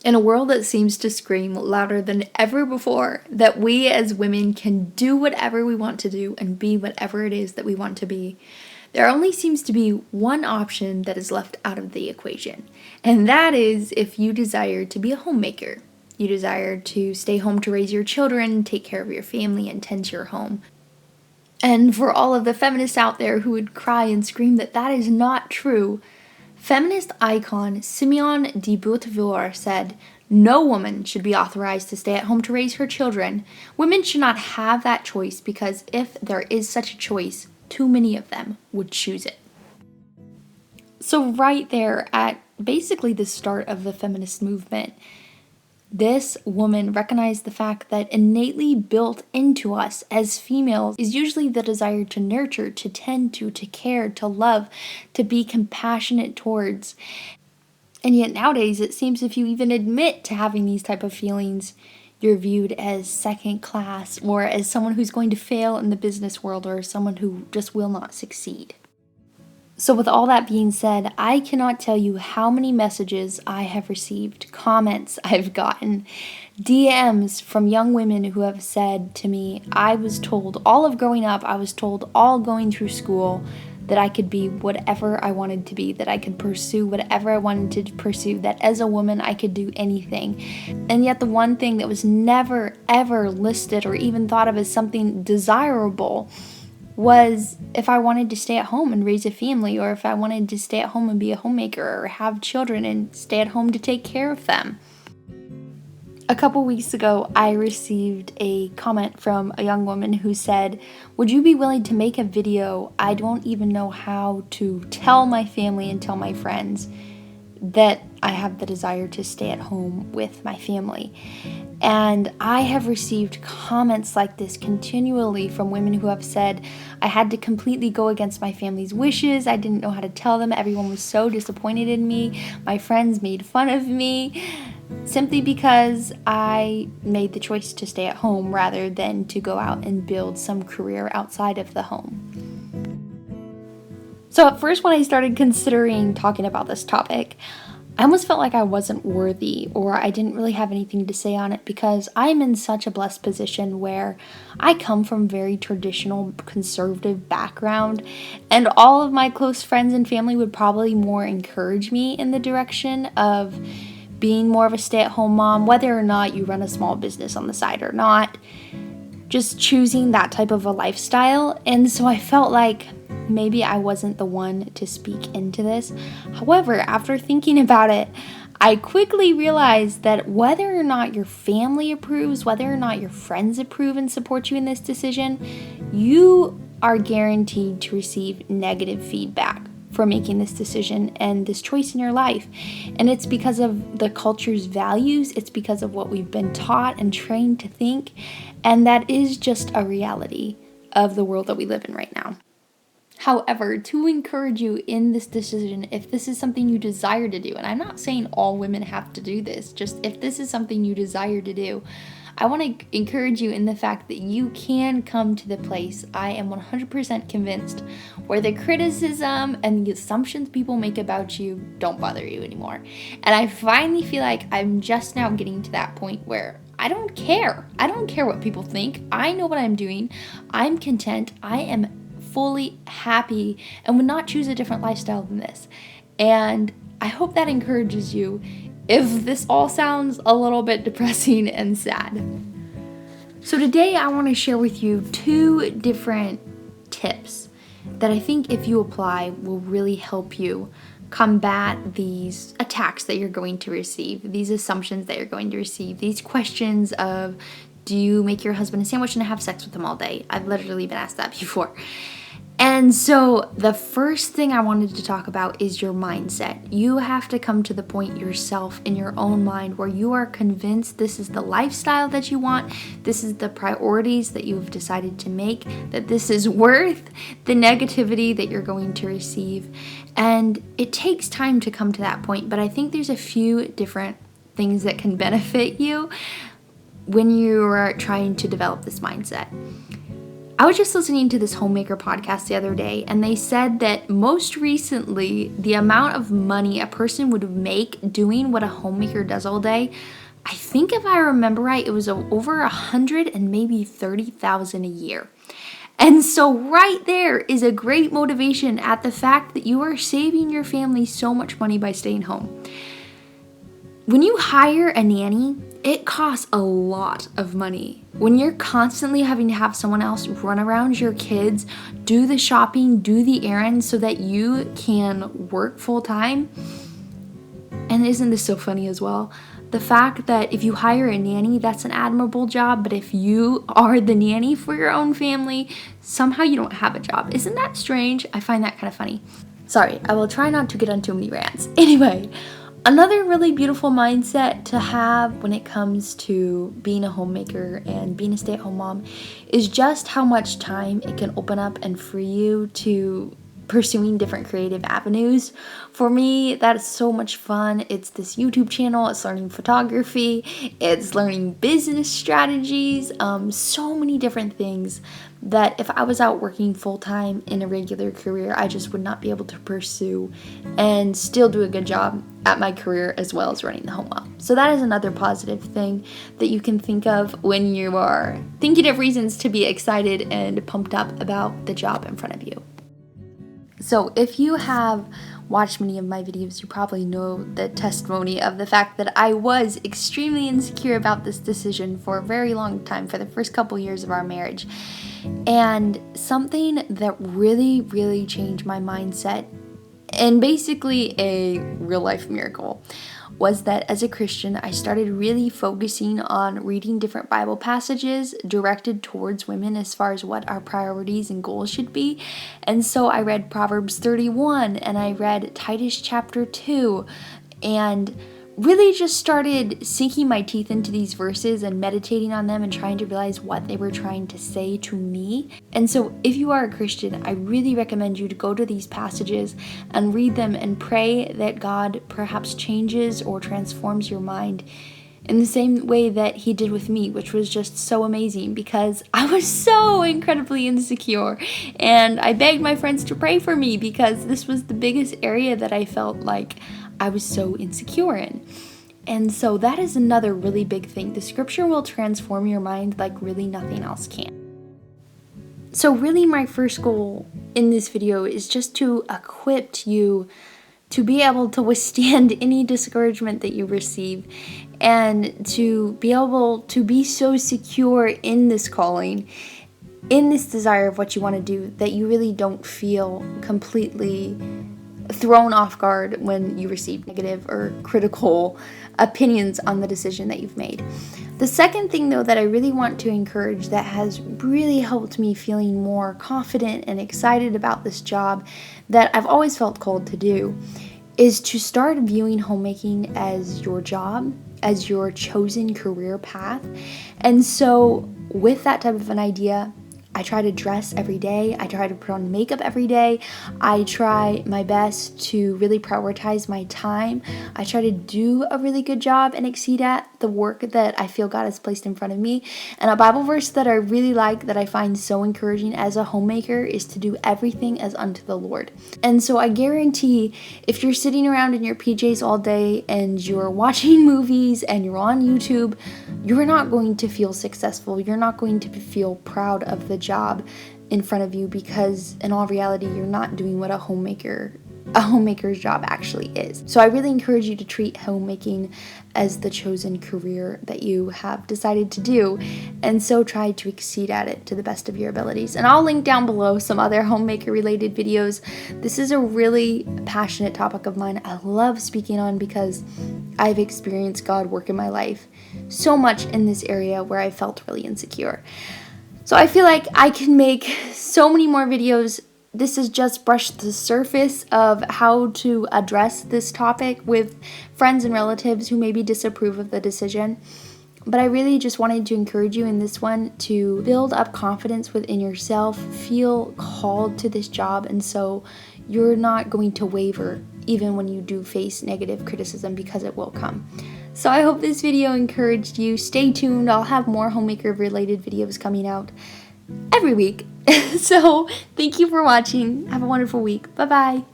In a world that seems to scream louder than ever before that we as women can do whatever we want to do and be whatever it is that we want to be, there only seems to be one option that is left out of the equation. And that is if you desire to be a homemaker. You desire to stay home to raise your children, take care of your family, and tend to your home. And for all of the feminists out there who would cry and scream that that is not true, feminist icon Simone de Beauvoir said, "No woman should be authorized to stay at home to raise her children. Women should not have that choice because if there is such a choice, too many of them would choose it." So right there at basically the start of the feminist movement, this woman recognized the fact that innately built into us as females is usually the desire to nurture, to tend to care, to love, to be compassionate towards. And yet nowadays, it seems if you even admit to having these type of feelings, you're viewed as second class or as someone who's going to fail in the business world or someone who just will not succeed. So with all that being said, I cannot tell you how many messages I have received, comments I've gotten, DMs from young women who have said to me, I was told all of growing up, I was told all going through school that I could be whatever I wanted to be, that I could pursue whatever I wanted to pursue, that as a woman I could do anything. And yet the one thing that was never ever listed or even thought of as something desirable was if I wanted to stay at home and raise a family, or if I wanted to stay at home and be a homemaker or have children and stay at home to take care of them. A couple weeks ago, I received a comment from a young woman who said, "Would you be willing to make a video? I don't even know how to tell my family and tell my friends that I have the desire to stay at home with my family." And I have received comments like this continually from women who have said, I had to completely go against my family's wishes. I didn't know how to tell them. Everyone was so disappointed in me. My friends made fun of me simply because I made the choice to stay at home rather than to go out and build some career outside of the home. So at first, when I started considering talking about this topic, I almost felt like I wasn't worthy or I didn't really have anything to say on it because I'm in such a blessed position where I come from very traditional conservative background, and all of my close friends and family would probably more encourage me in the direction of being more of a stay-at-home mom, whether or not you run a small business on the side or not, just choosing that type of a lifestyle. And so I felt like maybe I wasn't the one to speak into this. However, after thinking about it, I quickly realized that whether or not your family approves, whether or not your friends approve and support you in this decision, you are guaranteed to receive negative feedback for making this decision and this choice in your life. And it's because of the culture's values, it's because of what we've been taught and trained to think, and that is just a reality of the world that we live in right now. However, to encourage you in this decision, if this is something you desire to do, and I'm not saying all women have to do this, just if this is something you desire to do, I want to encourage you in the fact that you can come to the place, I am 100% convinced, where the criticism and the assumptions people make about you don't bother you anymore. And I finally feel like I'm just now getting to that point where I don't care. I don't care what people think. I know what I'm doing. I'm content. I am fully happy and would not choose a different lifestyle than this. And I hope that encourages you if this all sounds a little bit depressing and sad. So today I want to share with you 2 different tips that I think if you apply will really help you combat these attacks that you're going to receive, these assumptions that you're going to receive, these questions of, do you make your husband a sandwich and have sex with him all day? I've literally been asked that before. And so the first thing I wanted to talk about is your mindset. You have to come to the point yourself in your own mind where you are convinced this is the lifestyle that you want, this is the priorities that you've decided to make, that this is worth the negativity that you're going to receive. And it takes time to come to that point, but I think there's a few different things that can benefit you when you are trying to develop this mindset. I was just listening to this Homemaker podcast the other day, and they said that most recently, the amount of money a person would make doing what a homemaker does all day, I think if I remember right, it was over 100 and maybe 30,000 a year. And so right there is a great motivation at the fact that you are saving your family so much money by staying home. When you hire a nanny, it costs a lot of money. When you're constantly having to have someone else run around your kids, do the shopping, do the errands so that you can work full time. And isn't this so funny as well? The fact that if you hire a nanny, that's an admirable job, but if you are the nanny for your own family, somehow you don't have a job. Isn't that strange? I find that kind of funny. Sorry, I will try not to get on too many rants. Anyway, another really beautiful mindset to have when it comes to being a homemaker and being a stay-at-home mom is just how much time it can open up and free you to pursuing different creative avenues. For me, that is so much fun. It's this YouTube channel, it's learning photography, it's learning business strategies, so many different things that if I was out working full-time in a regular career, I just would not be able to pursue and still do a good job at my career as well as running the home up. So that is another positive thing that you can think of when you are thinking of reasons to be excited and pumped up about the job in front of you. So if you have watched many of my videos, you probably know the testimony of the fact that I was extremely insecure about this decision for a very long time, for the first couple years of our marriage. And something that really, really changed my mindset, and basically a real life miracle, was that as a Christian, I started really focusing on reading different Bible passages directed towards women as far as what our priorities and goals should be. And so I read Proverbs 31 and I read Titus chapter 2 and really just started sinking my teeth into these verses and meditating on them and trying to realize what they were trying to say to me. And so if you are a Christian, I really recommend you to go to these passages and read them and pray that God perhaps changes or transforms your mind in the same way that he did with me, which was just so amazing because I was so incredibly insecure. And I begged my friends to pray for me because this was the biggest area that I felt like I was so insecure in. And so that is another really big thing. The scripture will transform your mind like really nothing else can. So really my first goal in this video is just to equip you to be able to withstand any discouragement that you receive and to be able to be so secure in this calling, in this desire of what you want to do, that you really don't feel completely thrown off guard when you receive negative or critical opinions on the decision that you've made. The second thing, though, that I really want to encourage that has really helped me feeling more confident and excited about this job that I've always felt called to do is to start viewing homemaking as your job, as your chosen career path. And so with that type of an idea, I try to dress every day. I try to put on makeup every day. I try my best to really prioritize my time. I try to do a really good job and exceed at the work that I feel God has placed in front of me. And a Bible verse that I really like, that I find so encouraging as a homemaker, is to do everything as unto the Lord. And so I guarantee if you're sitting around in your PJs all day and you're watching movies and you're on YouTube, you're not going to feel successful. You're not going to feel proud of the job in front of you, because in all reality, you're not doing what a homemaker's job actually is. So I really encourage you to treat homemaking as the chosen career that you have decided to do, and so try to exceed at it to the best of your abilities. And I'll link down below some other homemaker related videos. This is a really passionate topic of mine. I love speaking on because I've experienced God work in my life so much in this area where I felt really insecure. So I feel like I can make so many more videos. This has just brushed the surface of how to address this topic with friends and relatives who maybe disapprove of the decision. But I really just wanted to encourage you in this one to build up confidence within yourself, feel called to this job, and so you're not going to waver even when you do face negative criticism, because it will come. So I hope this video encouraged you. Stay tuned. I'll have more homemaker related videos coming out every week. So, thank you for watching. Have a wonderful week. Bye bye.